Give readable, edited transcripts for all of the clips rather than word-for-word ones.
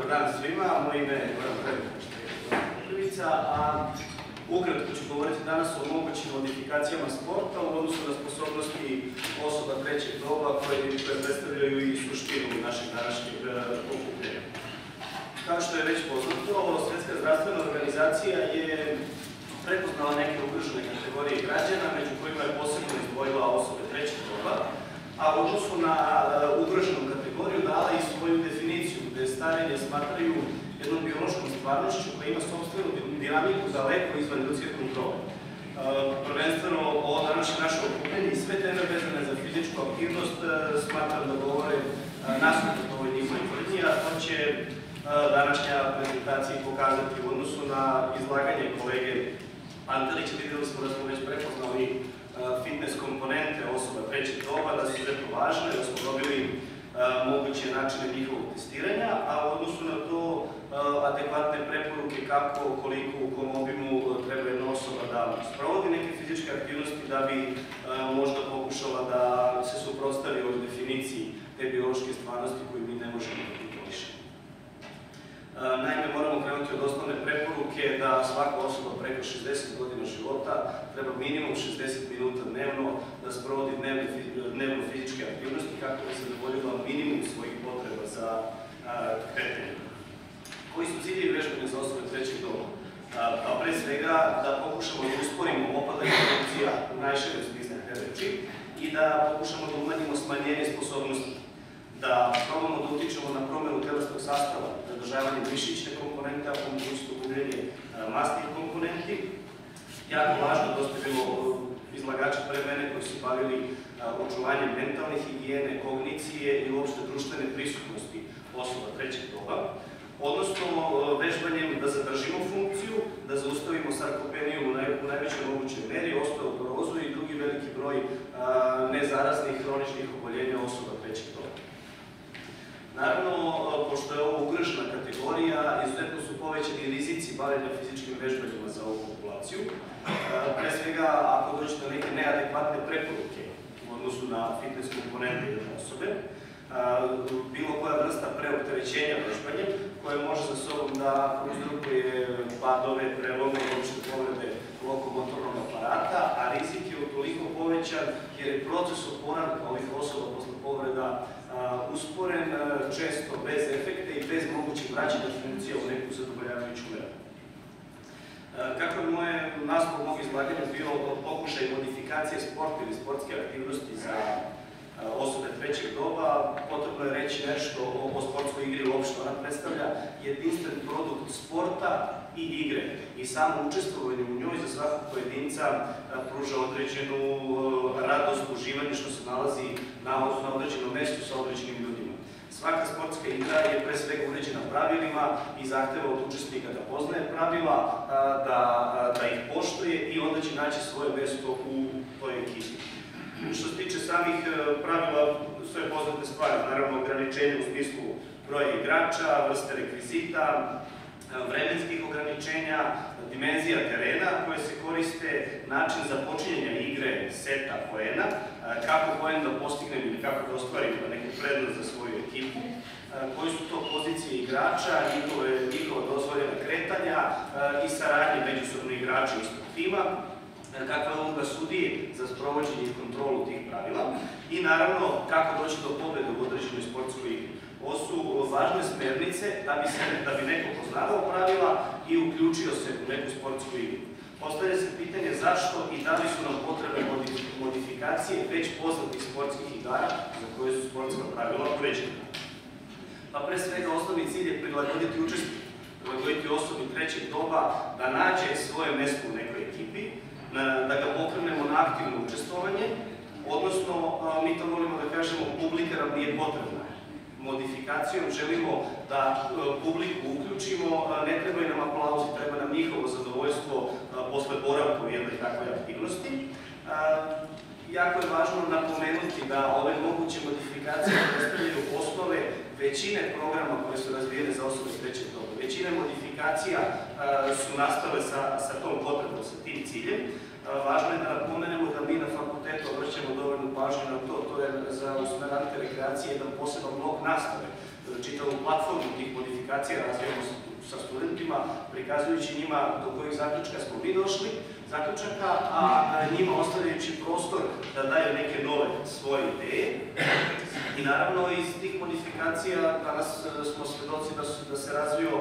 dobar dan svima. Moje ime je Goran Prvica, a ukratko ću govoriti danas o mogućim modifikacijama sporta u odnosu na sposobnosti osoba trećeg doba koje predstavljaju i suštinu našeg današnjeg okupljenja. Kao što je već poznato, Svjetska zdravstvena organizacija je prepoznala neke ugrožene kategorije građana, među kojima je posebno izdvojila osobe trećeg doba, a u odnosu na ugroženu kategoriju dala i svoju definiciju, gde starenje smatraju jednom biološkom stvarnošću koja ima sopstvenu dinamiku daleko izvan ljudske kontrole. Prvenstveno ovo današnje naše okupljenje i sve teme vezane za fizičku aktivnost smatram da govore nasuprot ovoj njihovoj tvrdnji, a to će današnja prezentacija pokazati u odnosu na izlaganje kolege Antelića. Videli smo da smo već prepoznali fitness komponente osoba trećeg doba, da su izuzetno važne, da smo dobili moguće načine njihovog testiranja, a u odnosu na to adekvatne preporuke kako, koliko, u kom obimu treba jedna osoba da sprovodi neke fizičke aktivnosti da bi možda pokušala da se suprotstavi ovoj definiciji te biološke stvarnosti koju mi ne možemo da kontrolišemo. Naime, moramo krenuti od osnovne preporuke da svaka osoba preko 60 godina života treba minimum 60 minuta dnevno da sprovodi dnevno fizičke aktivnosti kako bi se zadovoljila minimum svojih potreba za kretanje. Koji su ciljevi vežbanja za osobe trećeg doba? Pa pre svega da pokušamo da usporimo opadanje funkcija u najširem smislu te reči i da pokušamo da umanjimo smanjenje sposobnosti, da probamo da utičemo na promenu telesnog sastava, zadržavanje mišićne komponente, a pomoću gubljenje masnih komponenti. Jako važno, dosta je bilo izlagača pre mene koji su bavili očuvanjem mentalne higijene, kognicije i uopšte društvene prisutnosti osoba trećeg doba, odnosno vežbanjem da zadržimo funkciju, da zaustavimo sarkopeniju u najvećoj mogućoj meri, osteoporozu i drugi veliki broj nezaraznih hroničnih oboljenja osoba trećeg doba. Naravno, pošto je ovo ugrožena kategorija, izuzetno su povećani rizici bavljenja fizičkim vežbanjima za ovu populaciju. Pre svega, ako dođe do neke neadekvatne preporuke u odnosu na fitness komponente jedne osobe, bilo koja vrsta preopterećenja vežbanjem, koje može za sobom da prouzrokuje padove, prelome i uopšte povrede lokomotornog aparata, a rizik je utoliko povećan jer je proces oporavka ovih osoba posle povreda usporen, često bez efekta i bez mogućeg vraćanja funkcija u neku zadovoljavajuću meru. Kako je moje naslov mog izlaganja bio pokušaj modifikacije sporta ili sportske aktivnosti za osobe trećeg doba, potrebno je reći nešto o sportskoj igri uopšte. Ona predstavlja jedinstven produkt sporta i igre i samo učestvovanje u njoj za svakog pojedinca pruža određenu radost, uživanje što se nalazi na određenom mestu sa određenim ljudima. Svaka sportska igra je pre svega uređena pravilima i zahteva od učesnika da poznaje pravila, da ih poštuje i onda će naći svoje mesto u toj ekipi. Što se tiče samih pravila, sve poznate stvari, naravno ograničenje u smislu broja igrača, vrste rekvizita, vremenskih ograničenja, dimenzija terena koje se koriste, način započinjanja igre, seta, poena, kako poen da postignem ili kako da ostvarim neku prednost za svoju ekipu, koji su to pozicije igrača, njihova dozvoljena kretanja i saradnje međusobno igrača istog tima, kakva je uloga sudije za sprovođenje i kontrolu tih pravila i naravno kako doći do pobede u određenoj sportskoj igri. Ovo su važne smernice da bi neko poznavao pravila i uključio se u neku sportsku igru. Postavlja se pitanje zašto i da li su nam potrebne modifikacije već poznatih sportskih igara za koje su sportska pravila uređena. Pa pre svega osnovni cilj je prilagoditi učesnika, prilagoditi osobi trećeg doba da nađe svoje mesto u nekoj ekipi, da ga pokrenemo na aktivno učestvovanje, odnosno, mi to volimo da kažemo, publika nam nije potrebna. Modifikacijom želimo da publiku uključimo, ne trebaju nam aplauzi, treba nam njihovo zadovoljstvo posle boravka u jednoj takvoj aktivnosti. Jako je važno napomenuti da ove moguće modifikacije predstavljaju osnove većine programa koje su razvijene za osobe trećeg doba. Većina modifikacija su nastale sa tom potrebom, sa tim ciljem. Važno je da napomenemo da mi na fakultetu obraćamo dovoljnu pažnju na to, to je za usmerante rekreacije jedan poseban blok nastave, čitavu platformu tih modifikacija modifikacije razvijamo sa studentima, prikazujući njima do kojih zaključka smo mi došli, a njima ostavljajući prostor da daju neke nove svoje ideje. I naravno iz tih modifikacija danas smo svedoci da se razvio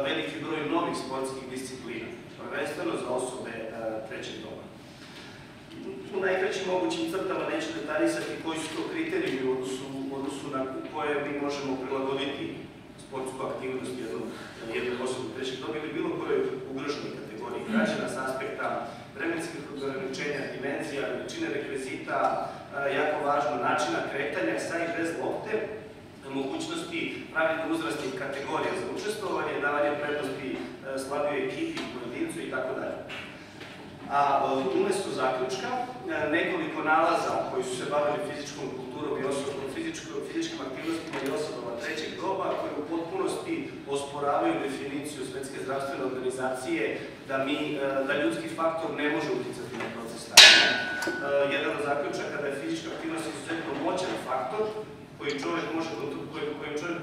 veliki broj novih sportskih disciplina, prvenstveno za osobe trećeg doba. U najkraćim mogućim crtama neću detaljisati koji su to kriterijumi u odnosu na koje mi možemo prilagoditi sportsku aktivnost jednoj osobi trećeg doba ili bilo kojoj ugroženoj kategoriji građana s aspekta vremenskih ograničenja, dimenzija, veličine rekvizita, jako važno načina kretanja sa i bez lopte, mogućnosti pravilno uzrastnih kategorija za učestvovanje, davanje prednosti slabijoj ekipi, pojedincu itd. A umesto zaključka, nekoliko nalaza koji su se bavili fizičkom kulturom i fizičkim aktivnostima i osobama trećeg doba, koji u potpunosti osporavaju definiciju Svetske zdravstvene organizacije da ljudski faktor ne može uticati na proces starenja. Jedan od zaključaka da je fizička aktivnost izuzetno moćan faktor kojim čovjek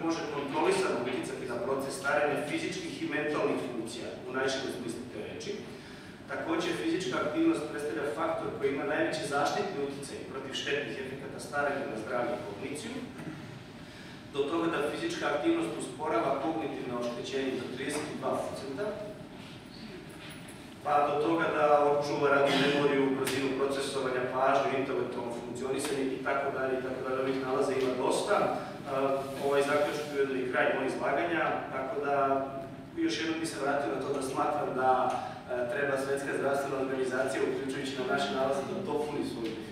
može kontrolisano uticati na proces starenja fizičkih i mentalnih funkcija u najširem smislu te reči. Također, fizička aktivnost predstavlja faktor koji ima najveći zaštitni uticaj protiv štetnih efekata starenja na zdravlje i kogniciju, do toga da fizička aktivnost usporava kognitivno oštećenje do 32%, pa do toga da očuva radnu memoriju, brzinu procesovanja, pažnju, intelektualno funkcionisanje itd. Ovih nalaza ima dosta. Ovaj zaključak je ujedno i kraj mojeg izlaganja, tako da još jednom bi se vratio na to da smatram da treba Svetska zdravstvena organizacija, uključujući na naše nalaze, da dopuni svoju definiciju